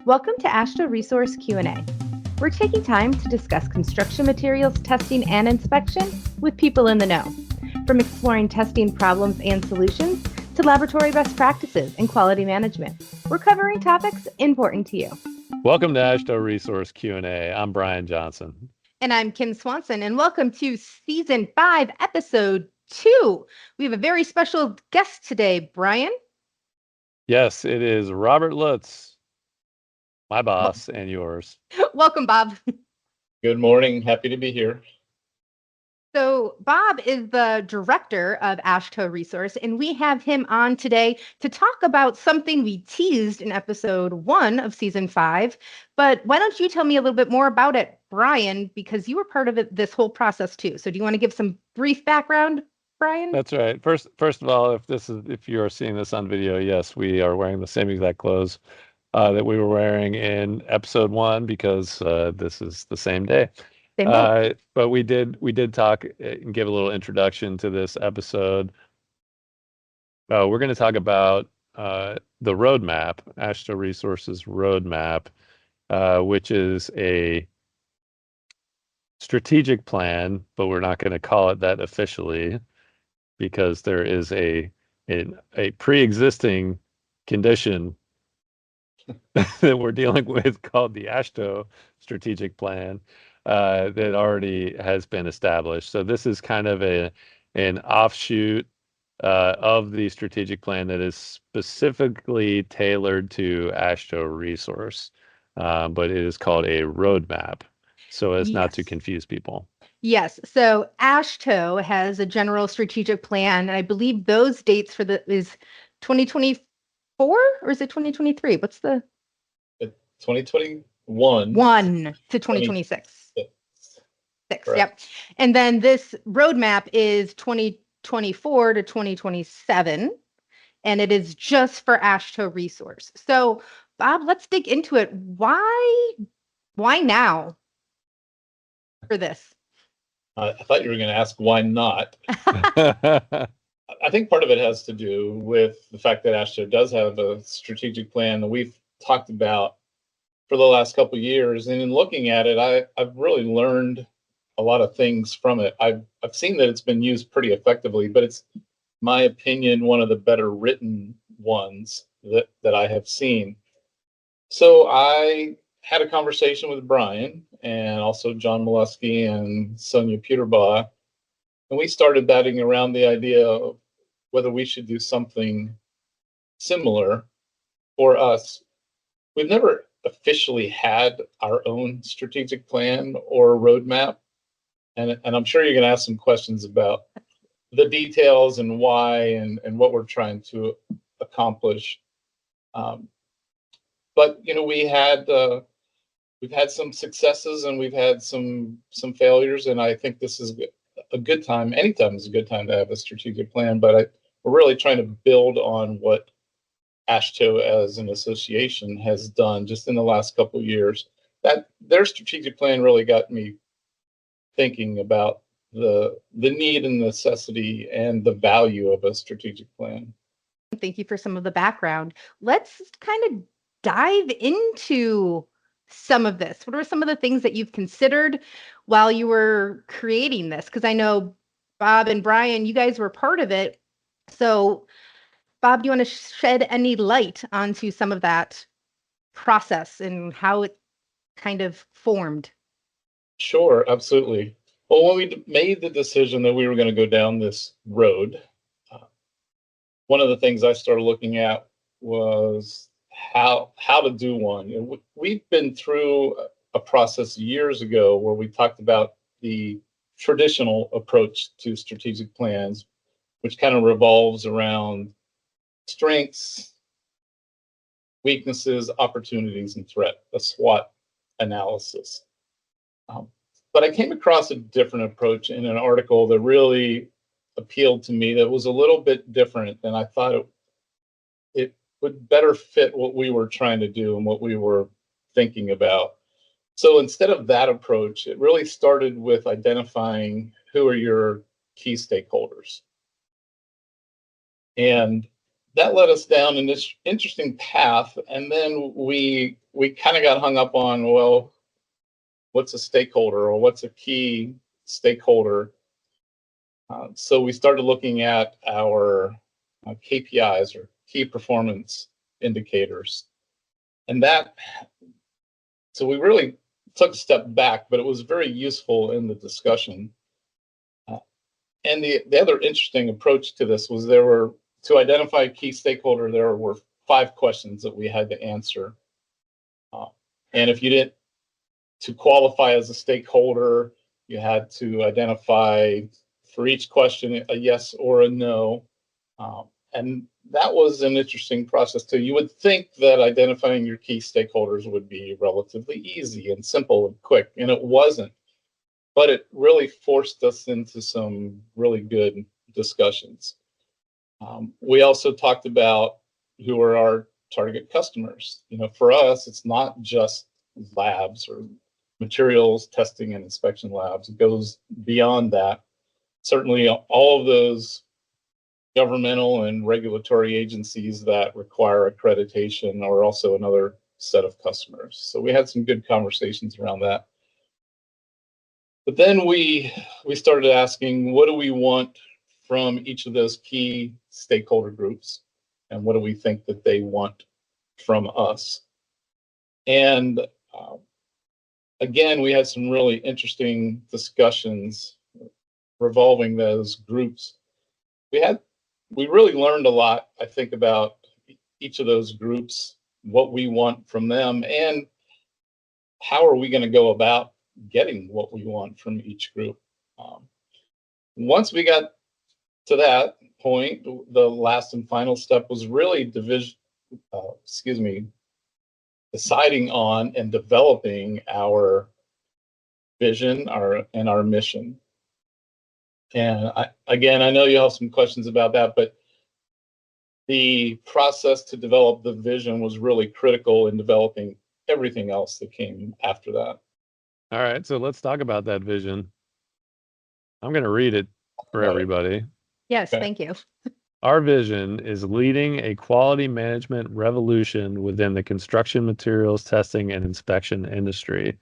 Welcome to AASHTO Resource Q&A. We're taking time to discuss construction materials testing and inspection with people in the know, from exploring testing problems and solutions to laboratory best practices and quality management. We're covering topics important to you. Welcome to AASHTO Resource Q&A. I'm Brian Johnson. And I'm Kim Swanson, and welcome to Season 5, Episode 2. We have a very special guest today, Brian. Yes, it is Robert Lutz, my boss and yours. Welcome, Bob. Good morning. Happy to be here. So Bob is the director of AASHTO Resource, and we have him on today to talk about something we teased in episode 1 of season 5. But why don't you tell me a little bit more about it, Brian, because you were part of this whole process too. So do you want to give some brief background, Brian? That's right. First of all, if you are seeing this on video, yes, we are wearing the same exact clothes that we were wearing in episode 1 because this is the same day. But we did talk and give a little introduction to this episode. We're going to talk about the roadmap, AASHTO Resources roadmap, which is a strategic plan, but we're not going to call it that officially because there is a pre-existing condition that we're dealing with called the AASHTO strategic plan that already has been established. So this is kind of an offshoot of the strategic plan that is specifically tailored to AASHTO Resource, but it is called a roadmap, so as not to confuse people. Yes. So AASHTO has a general strategic plan, and I believe those dates for is 2024 or is it 2023? What's the 2021 to 2026? Six. Yep. And then this roadmap is 2024 to 2027, and it is just for AASHTO Resource. So, Bob, let's dig into it. Why now for this? I thought you were going to ask why not. I think part of it has to do with the fact that AASHTO does have a strategic plan that we've talked about for the last couple of years. And in looking at it, I've really learned a lot of things from it. I've seen that it's been used pretty effectively, but it's, my opinion, one of the better written ones that I have seen. So I had a conversation with Brian and also John Molesky and Sonia Peterbaugh, and we started batting around the idea of whether we should do something similar for us. We've never officially had our own strategic plan or roadmap, and I'm sure you're going to ask some questions about the details and why and what we're trying to accomplish. But we've had some successes and we've had some failures, and I think this is a good time. Anytime is a good time to have a strategic plan, but we're really trying to build on what AASHTO as an association has done just in the last couple of years. That their strategic plan really got me thinking about the need and necessity and the value of a strategic plan. Thank you for some of the background. Let's kind of dive into some of this. What are some of the things that you've considered while you were creating this? Because I know Bob and Brian, you guys were part of it. So Bob, do you want to shed any light onto some of that process and how it kind of formed? Sure, absolutely. Well, when we made the decision that we were going to go down this road, one of the things I started looking at was how to do one. We've been through a process years ago where we talked about the traditional approach to strategic plans, which kind of revolves around strengths, weaknesses, opportunities, and threat, a SWOT analysis. But I came across a different approach in an article that really appealed to me, that was a little bit different, and I thought it would better fit what we were trying to do and what we were thinking about. So instead of that approach, it really started with identifying who are your key stakeholders. And that led us down in this interesting path. And then we kind of got hung up on, well, what's a stakeholder or what's a key stakeholder? So we started looking at our KPIs or key performance indicators. And so we really took a step back, but it was very useful in the discussion. And the other interesting approach to this was to identify a key stakeholder, there were 5 questions that we had to answer. And if you didn't, to qualify as a stakeholder, you had to identify for each question a yes or a no. And that was an interesting process too. You would think that identifying your key stakeholders would be relatively easy and simple and quick, and it wasn't. But it really forced us into some really good discussions. We also talked about who are our target customers. For us, it's not just labs or materials testing and inspection labs. It goes beyond that. Certainly, all of those governmental and regulatory agencies that require accreditation are also another set of customers. So we had some good conversations around that. But then we started asking, what do we want from each of those key stakeholder groups? And what do we think that they want from us? And again, we had some really interesting discussions revolving those groups. We really learned a lot, I think, about each of those groups, what we want from them, and how are we going to go about getting what we want from each group. Once we got to that point, the last and final step was really deciding on and developing our vision, our mission. And I know you have some questions about that, but the process to develop the vision was really critical in developing everything else that came after that. All right, so let's talk about that vision. I'm going to read it for everybody. Yes, okay. Thank you. Our vision is leading a quality management revolution within the construction materials testing and inspection industry.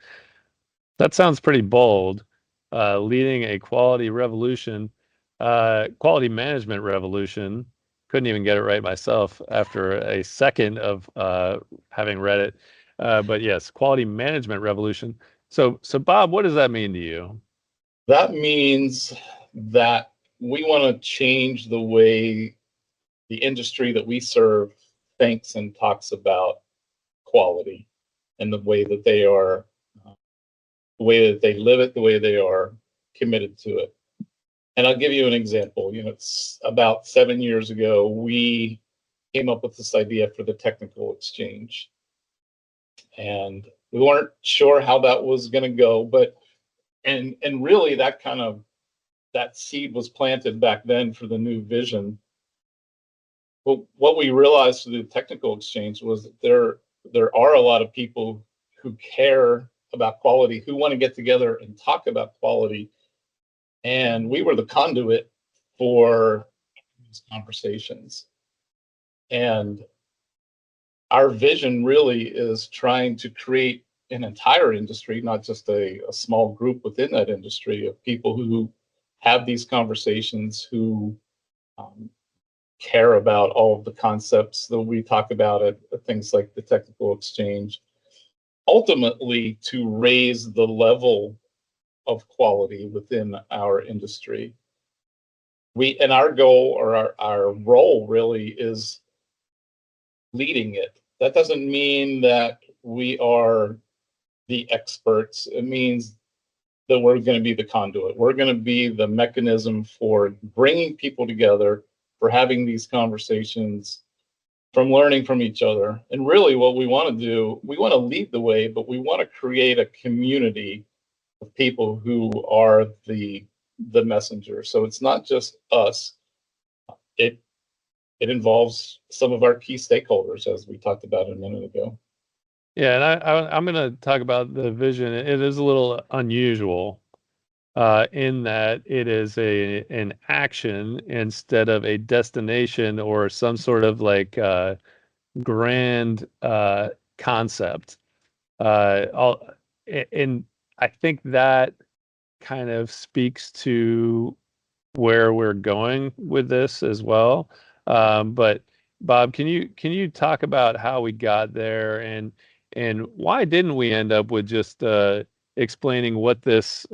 That sounds pretty bold. Leading a quality management revolution. Couldn't even get it right myself after a second of having read it. But yes, quality management revolution. So Bob, what does that mean to you? That means that we want to change the way the industry that we serve thinks and talks about quality, and the way that they are, the way that they live it, the way they are committed to it. And I'll give you an example. It's about 7 years ago, we came up with this idea for the technical exchange. And we weren't sure how that was going to go, but and really that seed was planted back then for the new vision. But what we realized through the technical exchange was that there are a lot of people who care about quality, who want to get together and talk about quality. And we were the conduit for these conversations. And our vision really is trying to create an entire industry, not just a small group within that industry of people who have these conversations, who care about all of the concepts that we talk about at things like the technical exchange, ultimately to raise the level of quality within our industry. And our goal, or our role really, is leading it. That doesn't mean that we are the experts. It means that we're going to be the conduit. We're going to be the mechanism for bringing people together, for having these conversations, from learning from each other. And really what we want to do, we want to lead the way, but we want to create a community of people who are the messenger. So it's not just us. It involves some of our key stakeholders, as we talked about a minute ago. Yeah, and I'm going to talk about the vision. It is a little unusual. in that it is an action instead of a destination or some sort of like grand concept. And I think that kind of speaks to where we're going with this as well. But Bob, can you talk about how we got there and why didn't we end up with just explaining what this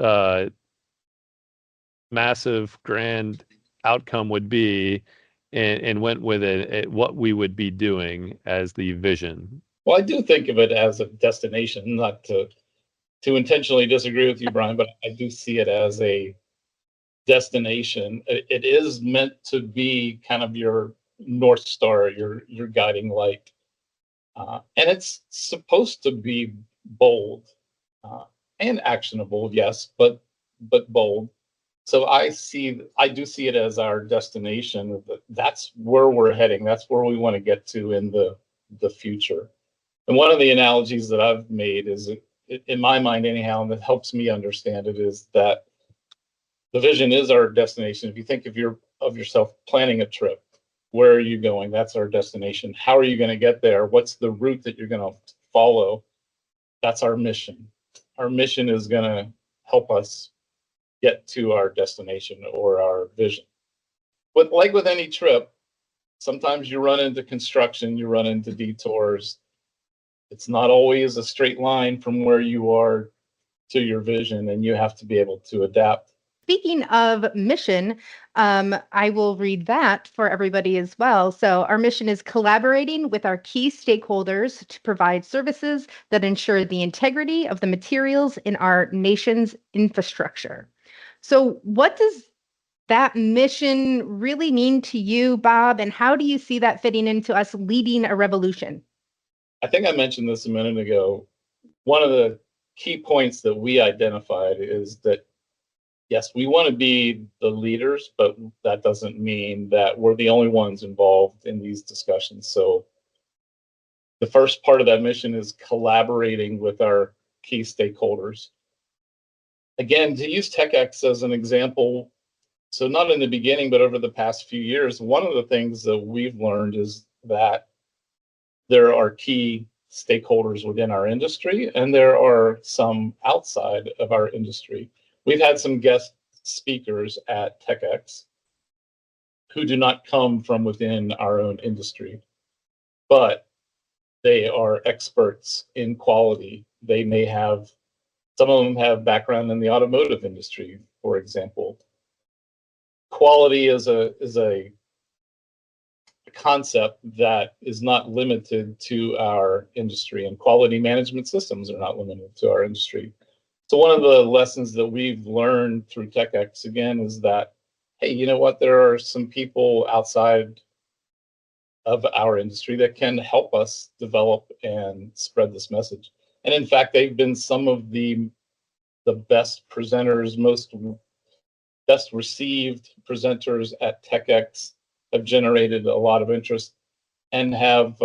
massive grand outcome would be and went with what we would be doing as the vision? Well, I do think of it as a destination, not to intentionally disagree with you, Brian, but I do see it as a destination. It is meant to be kind of your North Star, your guiding light. And it's supposed to be bold uh, and actionable, yes, but bold. So I do see it as our destination. That's where we're heading. That's where we want to get to in the future. And one of the analogies that I've made is, in my mind anyhow, and that helps me understand it, is that the vision is our destination. If you think of yourself planning a trip, where are you going? That's our destination. How are you going to get there? What's the route that you're going to follow? That's our mission. Our mission is going to help us get to our destination or our vision. But like with any trip, sometimes you run into construction, you run into detours. It's not always a straight line from where you are to your vision, and you have to be able to adapt. Speaking of mission, I will read that for everybody as well. So, our mission is collaborating with our key stakeholders to provide services that ensure the integrity of the materials in our nation's infrastructure. So, what does that mission really mean to you, Bob? And how do you see that fitting into us leading a revolution? I think I mentioned this a minute ago. One of the key points that we identified is that, yes, we want to be the leaders, but that doesn't mean that we're the only ones involved in these discussions. So the first part of that mission is collaborating with our key stakeholders. Again, to use TechX as an example, so not in the beginning, but over the past few years, one of the things that we've learned is that there are key stakeholders within our industry, and there are some outside of our industry. We've had some guest speakers at TechX who do not come from within our own industry, but they are experts in quality. They may have, some of them have background in the automotive industry, for example. Quality is a concept that is not limited to our industry, and quality management systems are not limited to our industry. So one of the lessons that we've learned through TechX again is that, hey, you know what? There are some people outside of our industry that can help us develop and spread this message. And in fact, they've been some of the best presenters, best received presenters at TechX, have generated a lot of interest and have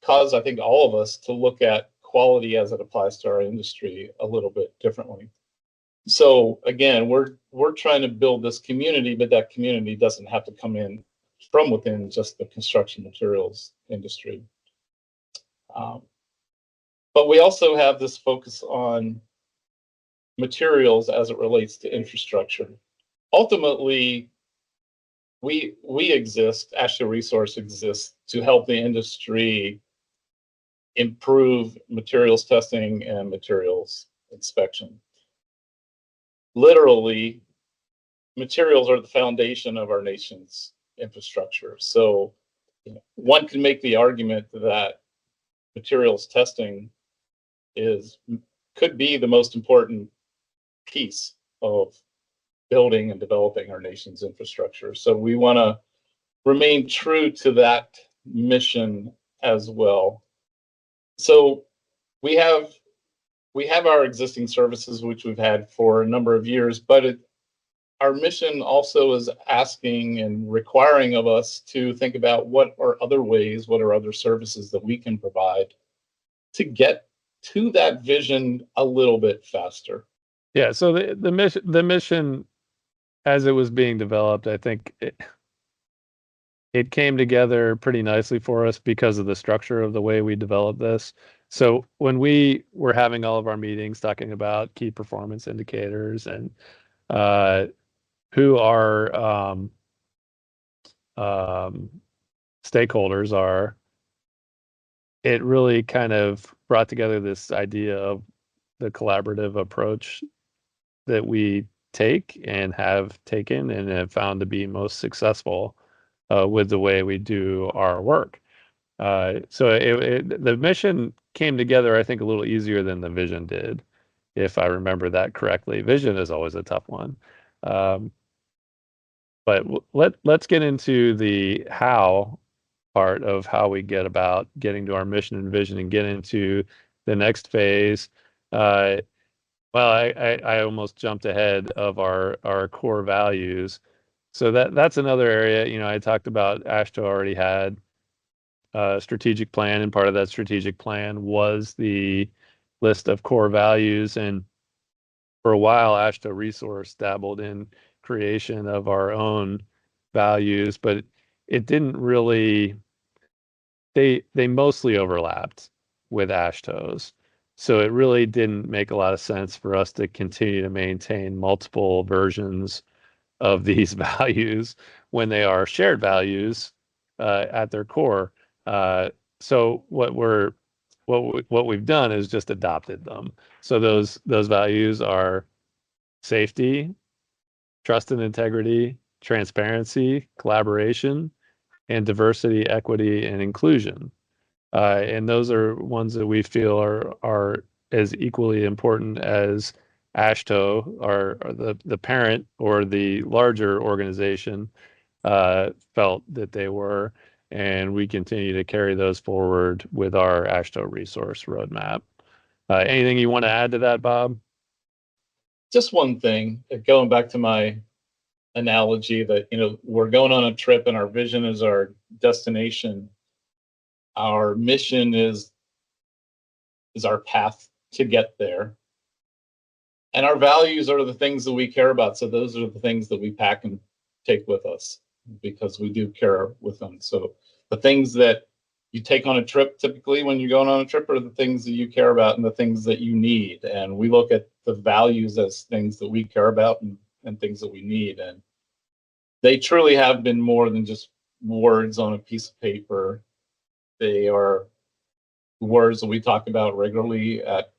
caused, I think, all of us to look at quality as it applies to our industry a little bit differently. So again, we're trying to build this community, but that community doesn't have to come in from within just the construction materials industry. But we also have this focus on materials as it relates to infrastructure. Ultimately, we exist, AASHTO Resource exists to help the industry improve materials testing and materials inspection. Literally, materials are the foundation of our nation's infrastructure. So one can make the argument that materials testing could be the most important piece of building and developing our nation's infrastructure. So we want to remain true to that mission as well. So we have our existing services, which we've had for a number of years, but our mission also is asking and requiring of us to think about what are other ways, what are other services that we can provide to get to that vision a little bit faster. Yeah. So the mission as it was being developed, I think it came together pretty nicely for us because of the structure of the way we developed this. So when we were having all of our meetings talking about key performance indicators and uh, who our um, stakeholders are, it really kind of brought together this idea of the collaborative approach that we take and have taken and have found to be most successful with the way we do our work. So the mission came together, I think, a little easier than the vision did, if I remember that correctly. Vision is always a tough one. Um, but let's get into the how part of how we get about getting to our mission and vision and get into the next phase. Uh, well, I almost jumped ahead of our core values. So that's another area, I talked about AASHTO already had a strategic plan, and part of that strategic plan was the list of core values. And for a while, AASHTO Resource dabbled in creation of our own values, but it didn't really, they mostly overlapped with AASHTO's. So it really didn't make a lot of sense for us to continue to maintain multiple versions of these values when they are shared values at their core. So what we've done is just adopted them. So those values are safety, trust and integrity, transparency, collaboration, and diversity, equity, and inclusion. And those are ones that we feel are as equally important as AASHTO, or the parent or the larger organization felt that they were. And we continue to carry those forward with our AASHTO resource roadmap. Anything you want to add to that, Bob? Just one thing, going back to my analogy that, we're going on a trip and our vision is our destination. Our mission is our path to get there. And our values are the things that we care about. So those are the things that we pack and take with us because we do care with them. So the things that you take on a trip, typically when you're going on a trip, are the things that you care about and the things that you need. And we look at the values as things that we care about and things that we need. And they truly have been more than just words on a piece of paper. They are words that we talk about regularly at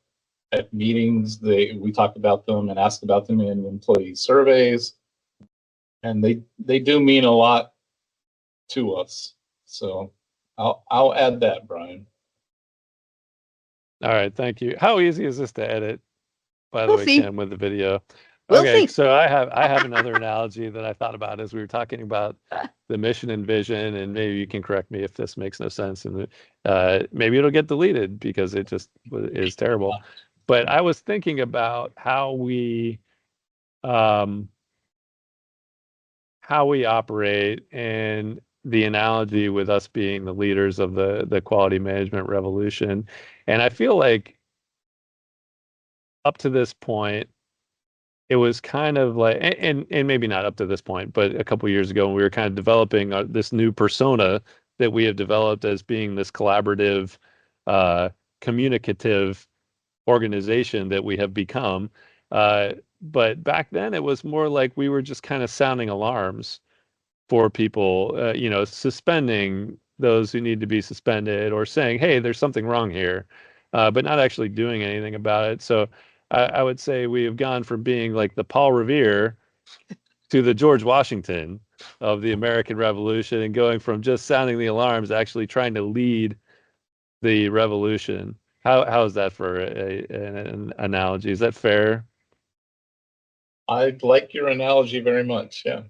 meetings. We talk about them and ask about them in employee surveys, and they do mean a lot to us. So I'll add that, Brian. All right, thank you. How easy is this to edit, by the We'll way, see. Kim, with the video? We'll Okay, see. so I have another analogy that I thought about as we were talking about the mission and vision, and maybe you can correct me if this makes no sense, and maybe it'll get deleted because it just is terrible. But I was thinking about um, how we operate, and the analogy with us being the leaders of the quality management revolution. And I feel like up to this point, it was kind of like, and maybe not up to this point, but a couple years ago, when we were kind of developing this new persona that we have developed as being this collaborative, uh, communicative organization that we have become. But back then, it was more like we were just kind of sounding alarms for people, suspending those who need to be suspended, or saying, "Hey, there's something wrong here," but not actually doing anything about it. So I would say we have gone from being like the Paul Revere to the George Washington of the American Revolution, and going from just sounding the alarms to actually trying to lead the revolution. How is that for an analogy? Is that fair? I like your analogy very much. Yeah.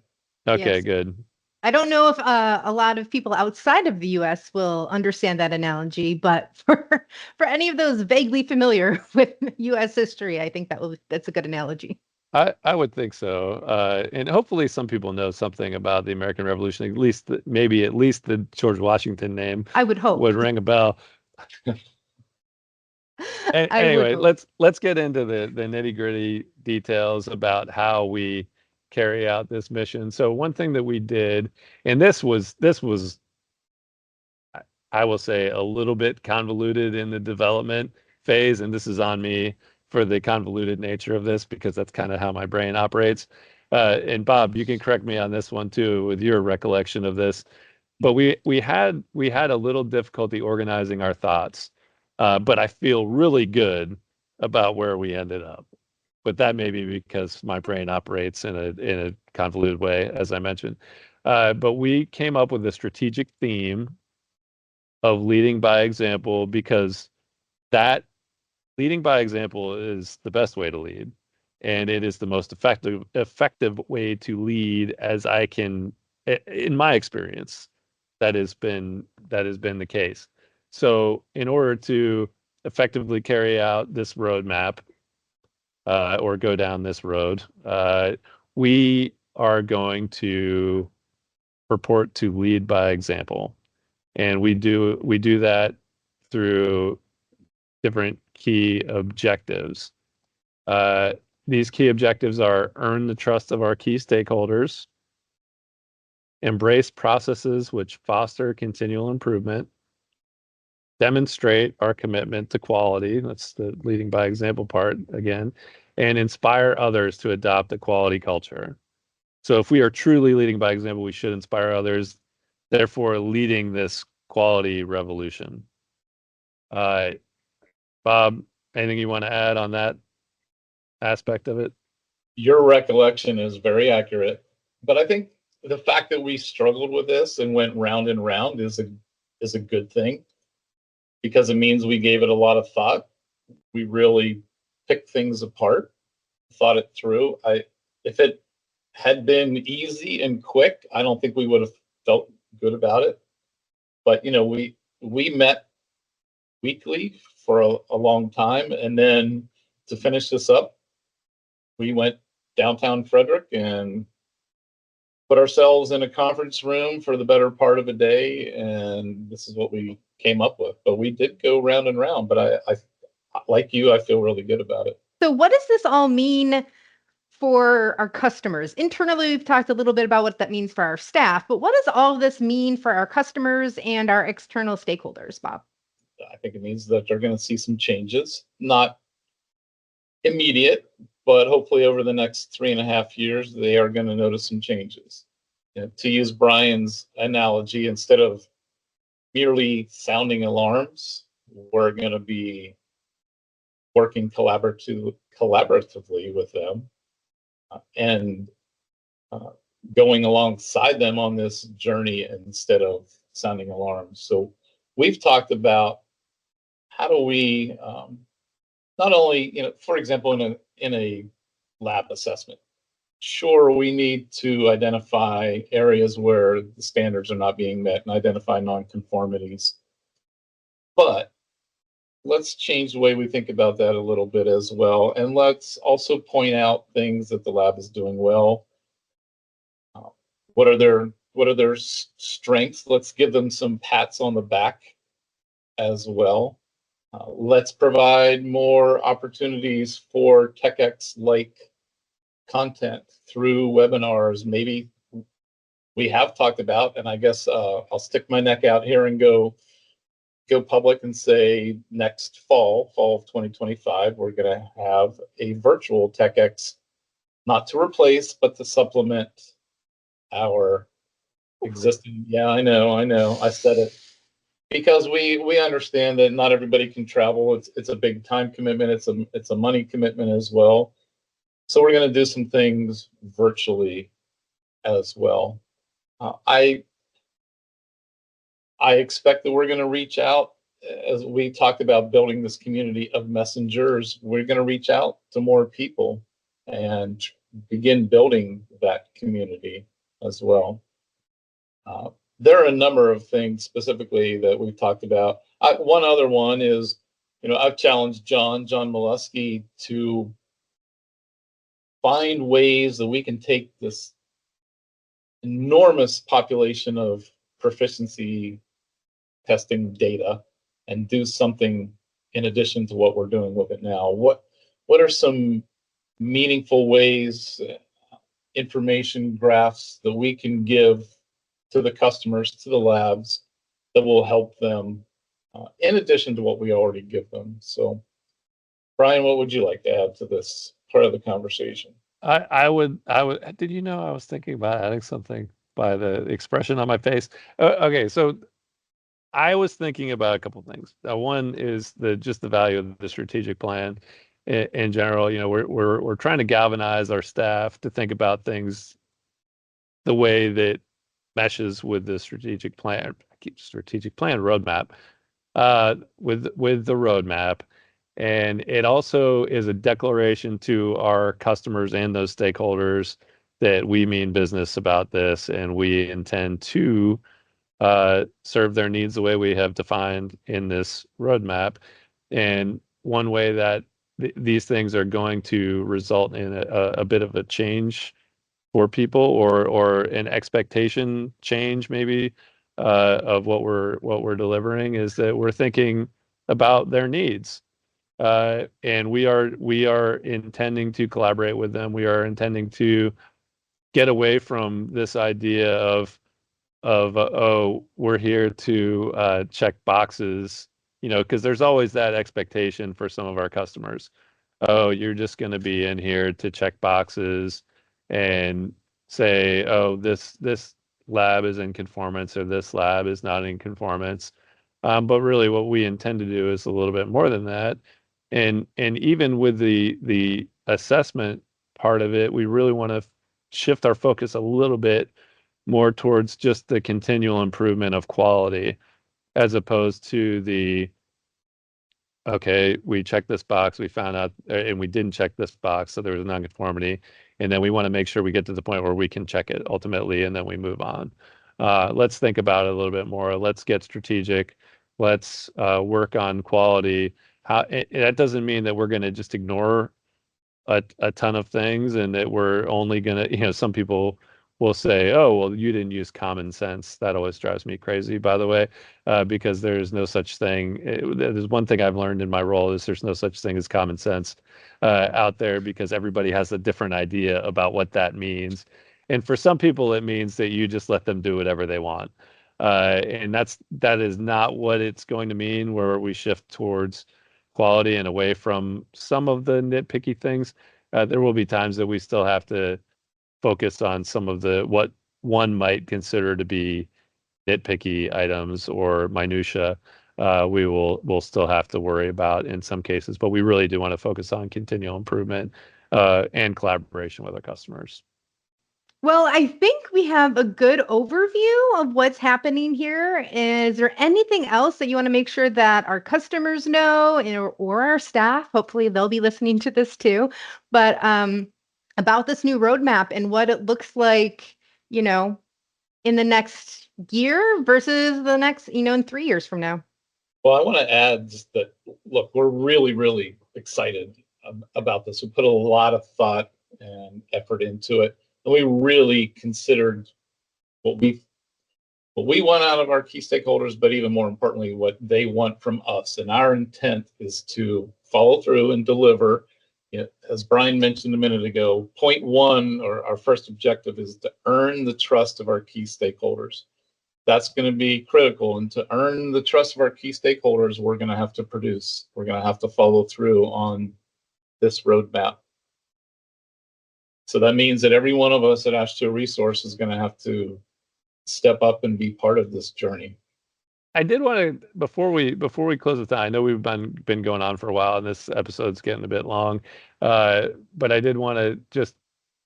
Okay, Yes. good. I don't know if a lot of people outside of the U.S. will understand that analogy, but for any of those vaguely familiar with U.S. history, I think that's a good analogy. I would think so, and hopefully some people know something about the American Revolution. At least, maybe at least the George Washington name I would hope. would ring a bell. Anyway, let's get into the nitty-gritty details about how we carry out this mission. So one thing that we did, and this was I will say a little bit convoluted in the development phase, and this is on me for the convoluted nature of this because that's kind of how my brain operates. And Bob, you can correct me on this one too with your recollection of this. But we had a little difficulty organizing our thoughts, but I feel really good about where we ended up. But that may be because my brain operates in a convoluted way, as I mentioned. But we came up with a strategic theme of leading by example because that leading by example is the best way to lead, and it is the most effective way to lead as I can, in my experience, that has been the case. So in order to effectively carry out this roadmap or go down this road, we are going to purport to lead by example, and we do that through different key objectives. These key objectives are earn the trust of our key stakeholders, embrace processes which foster continual improvement, demonstrate our commitment to quality, that's the leading by example part again, and inspire others to adopt a quality culture. So if we are truly leading by example, we should inspire others, therefore leading this quality revolution. Bob, anything you want to add on that aspect of it? Your recollection is very accurate, but I think the fact that we struggled with this and went round and round is a good thing, because it means we gave it a lot of thought. We really picked things apart, thought it through. If it had been easy and quick, I don't think we would have felt good about it. But we met weekly for a long time, and then to finish this up, we went downtown Frederick and put ourselves in a conference room for the better part of a day, and this is what we came up with. But we did go round and round, but I like you, I feel really good about it. So what does this all mean for our customers? Internally, we've talked a little bit about what that means for our staff, but what does all of this mean for our customers and our external stakeholders, Bob? I think it means that they're going to see some changes, not immediate, but hopefully over the next 3.5 years, they are going to notice some changes. To use Brian's analogy, instead of merely sounding alarms, we're going to be working collaboratively with them and going alongside them on this journey instead of sounding alarms. So we've talked about how do we not only, for example, in a lab assessment, sure, we need to identify areas where the standards are not being met and identify nonconformities. But let's change the way we think about that a little bit as well. And let's also point out things that the lab is doing well. What are their strengths? Let's give them some pats on the back as well. Let's provide more opportunities for TechX-like content through webinars. Maybe we have talked about, and I guess I'll stick my neck out here and go public and say next fall of 2025, we're going to have a virtual TechX, not to replace, but to supplement our existing. Yeah, I know. I said it. Because we understand that not everybody can travel. It's a big time commitment. It's a money commitment as well. So we're going to do some things virtually as well. I expect that we're going to reach out, as we talked about building this community of messengers. We're going to reach out to more people and begin building that community as well. There are a number of things specifically that we've talked about. One other one is, I've challenged John Molesky to find ways that we can take this enormous population of proficiency testing data and do something in addition to what we're doing with it now? What are some meaningful ways, information graphs that we can give to the customers, to the labs, that will help them in addition to what we already give them? So, Brian, what would you like to add to this part of the conversation? I would, did you know I was thinking about adding something by the expression on my face? Okay, so I was thinking about a couple things. One is just the value of the strategic plan in general. You know, we're trying to galvanize our staff to think about things the way that meshes with the strategic plan roadmap, with the roadmap. And it also is a declaration to our customers and those stakeholders that we mean business about this, and we intend to serve their needs the way we have defined in this roadmap. And one way that these things are going to result in a bit of a change for people, or an expectation change maybe, of what we're delivering, is that we're thinking about their needs. And we are intending to collaborate with them. We are intending to get away from this idea of oh, we're here to check boxes, because there's always that expectation for some of our customers. Oh, you're just going to be in here to check boxes and say, oh, this lab is in conformance, or this lab is not in conformance. But really, what we intend to do is a little bit more than that. And even with the assessment part of it, we really want to shift our focus a little bit more towards just the continual improvement of quality, as opposed to okay, we checked this box, we found out, and we didn't check this box, so there was a nonconformity, and then we want to make sure we get to the point where we can check it ultimately, and then we move on. Let's think about it a little bit more. Let's get strategic. Let's work on quality. That doesn't mean that we're going to just ignore a ton of things, and that we're only going to, some people will say, oh, well, you didn't use common sense. That always drives me crazy, by the way, because there's no such thing. There's one thing I've learned in my role, is there's no such thing as common sense out there, because everybody has a different idea about what that means. And for some people, it means that you just let them do whatever they want. And that is not what it's going to mean, where we shift towards quality and away from some of the nitpicky things. There will be times that we still have to focus on some of what one might consider to be nitpicky items or minutia. We'll still have to worry about in some cases, but we really do want to focus on continual improvement and collaboration with our customers. Well, I think we have a good overview of what's happening here. Is there anything else that you want to make sure that our customers know, or our staff? Hopefully, they'll be listening to this too. But about this new roadmap and what it looks like, in the next year versus the next, in 3 years from now. Well, I want to add just that, look, we're really, really excited about this. We put a lot of thought and effort into it. And we really considered what we want out of our key stakeholders, but even more importantly, what they want from us. And our intent is to follow through and deliver. As Brian mentioned a minute ago, point one, or our first objective, is to earn the trust of our key stakeholders. That's going to be critical. And to earn the trust of our key stakeholders, we're going to have to produce. We're going to have to follow through on this roadmap. So that means that every one of us at AASHTO Resource is going to have to step up and be part of this journey. I did want to, before we close with that, I know we've been going on for a while, and this episode's getting a bit long, but I did want to just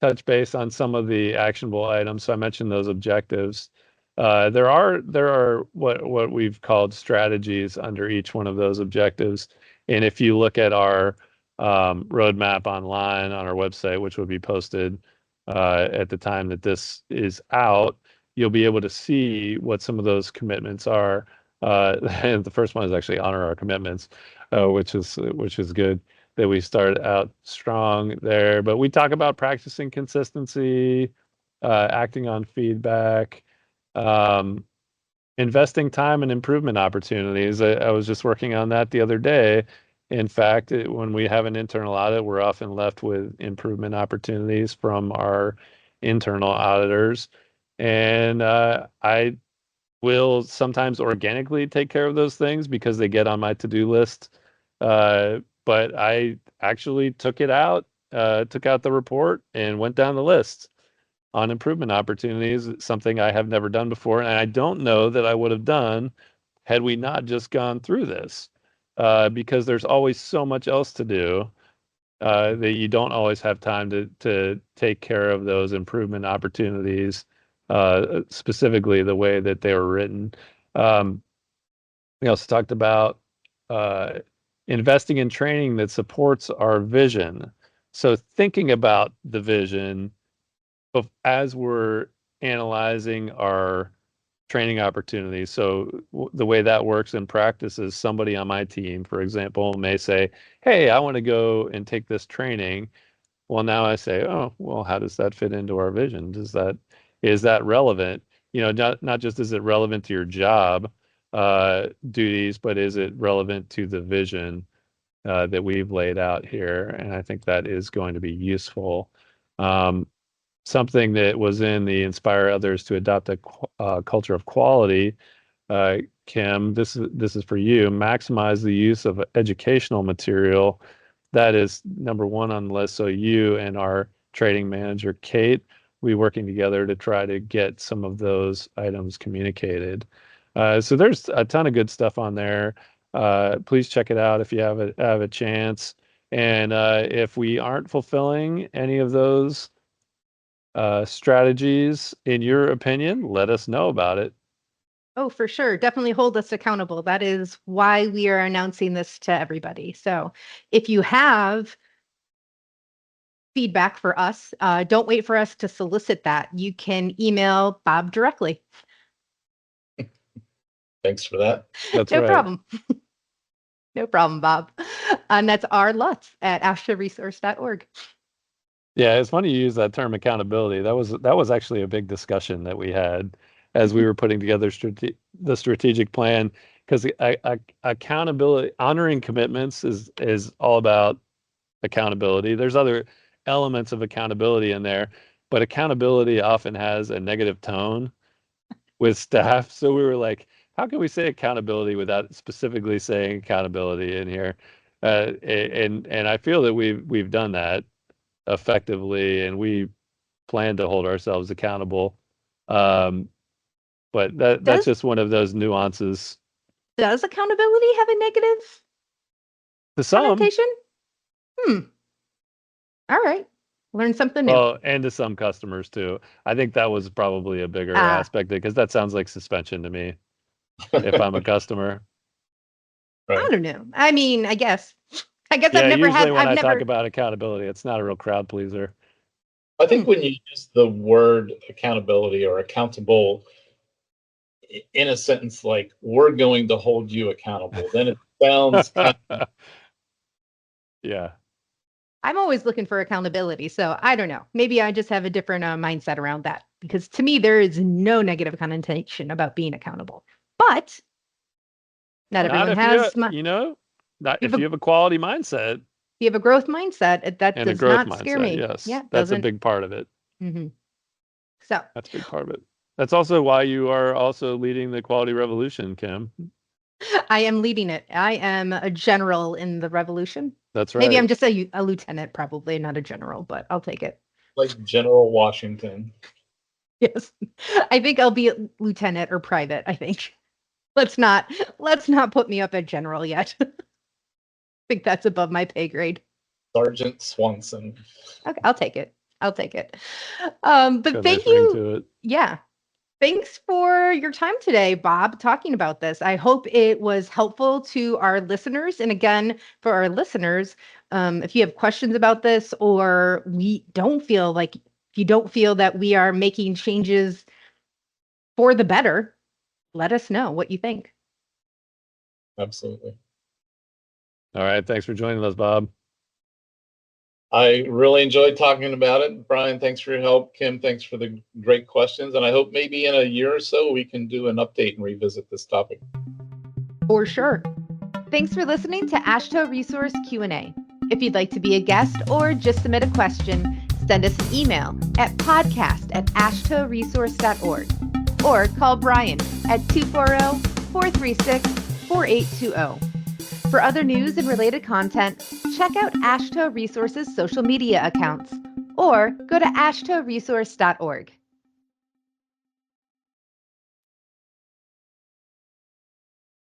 touch base on some of the actionable items. So I mentioned those objectives. There are what we've called strategies under each one of those objectives, and if you look at our roadmap online on our website, which will be posted at the time that this is out, you'll be able to see what some of those commitments are. And the first one is actually honor our commitments, which is good that we start out strong there. But we talk about practicing consistency, acting on feedback, investing time and improvement opportunities. I was just working on that the other day. In fact, when we have an internal audit, we're often left with improvement opportunities from our internal auditors. And I will sometimes organically take care of those things because they get on my to-do list. But I actually took out the report and went down the list on improvement opportunities, something I have never done before. And I don't know that I would have done had we not just gone through this, because there's always so much else to do, that you don't always have time to take care of those improvement opportunities, specifically the way that they were written. We also talked about uh, investing in training that supports our vision. So thinking about the vision as we're analyzing our training opportunities. So the way that works in practice is somebody on my team, for example, may say, "Hey, I want to go and take this training." Well, now I say, "Oh, well, how does that fit into our vision? Is that relevant? Not just is it relevant to your job duties, but is it relevant to the vision that we've laid out here?" And I think that is going to be useful. Something that was in the Inspire Others to Adopt a Culture of Quality. Kim, this is for you. Maximize the use of educational material. That is number one on the list. So you and our trading manager, Kate, we working together to try to get some of those items communicated. So there's a ton of good stuff on there. Please check it out if you have a chance. And if we aren't fulfilling any of those strategies, in your opinion, let us know about it. Oh, for sure. Definitely hold us accountable. That is why we are announcing this to everybody. So if you have feedback for us, don't wait for us to solicit that. You can email Bob directly. Thanks for that. That's No right. problem. No problem, Bob. And that's Lutz at ashtoresource.org. Yeah, it's funny you use that term accountability. That was actually a big discussion that we had as we were putting together the strategic plan, because accountability, honoring commitments is all about accountability. There's other elements of accountability in there, but accountability often has a negative tone with staff. So we were like, how can we say accountability without specifically saying accountability in here? And I feel that we've done that effectively, and we plan to hold ourselves accountable. But that's just one of those nuances. Does accountability have a negative To some, connotation? All right. Learn something new. well, and to some customers too. I think that was probably a bigger aspect, because that sounds like suspension to me if I'm a customer. I Right. don't know. I mean, I guess Yeah, I've never usually when I've I never. talk about accountability, it's not a real crowd pleaser. I think when you use the word accountability or accountable in a sentence like "we're going to hold you accountable," then it sounds kind of, Yeah. I'm always looking for accountability. So I don't know. Maybe I just have a different mindset around that, because to me, there is no negative connotation about being accountable. But not Not everyone if has. not You if have you have a quality mindset you have a growth mindset. That and a does growth not scare mindset. me. Yes, Yeah, that's a doesn't. big part of it. Hmm. So That's a big part of it. That's also why you are also leading the quality revolution, Kim. I am leading it. I am a general in the revolution. That's Maybe right. I'm just a lieutenant, probably not a general, but I'll take it. like General Washington. Yes. I think I'll be a lieutenant or private, I think. Let's not put me up at general yet. I think that's above my pay grade. Sergeant Swanson. Okay, I'll take it. I'll take it. But Got a thank nice ring you. to it. Yeah. Thanks for your time today, Bob, talking about this. I hope it was helpful to our listeners. And again, for our listeners, if you have questions about this, or if you don't feel that we are making changes for the better, let us know what you think. Absolutely. All right. Thanks for joining us, Bob. I really enjoyed talking about it. Brian, thanks for your help. Kim, thanks for the great questions. And I hope maybe in a year or so we can do an update and revisit this topic. For sure. Thanks for listening to AASHTO Resource Q&A. If you'd like to be a guest or just submit a question, send us an email at podcast@ashtoresource.org or call Brian at 240-436-4820. For other news and related content, check out AASHTO Resource's social media accounts or go to ashtoresource.org.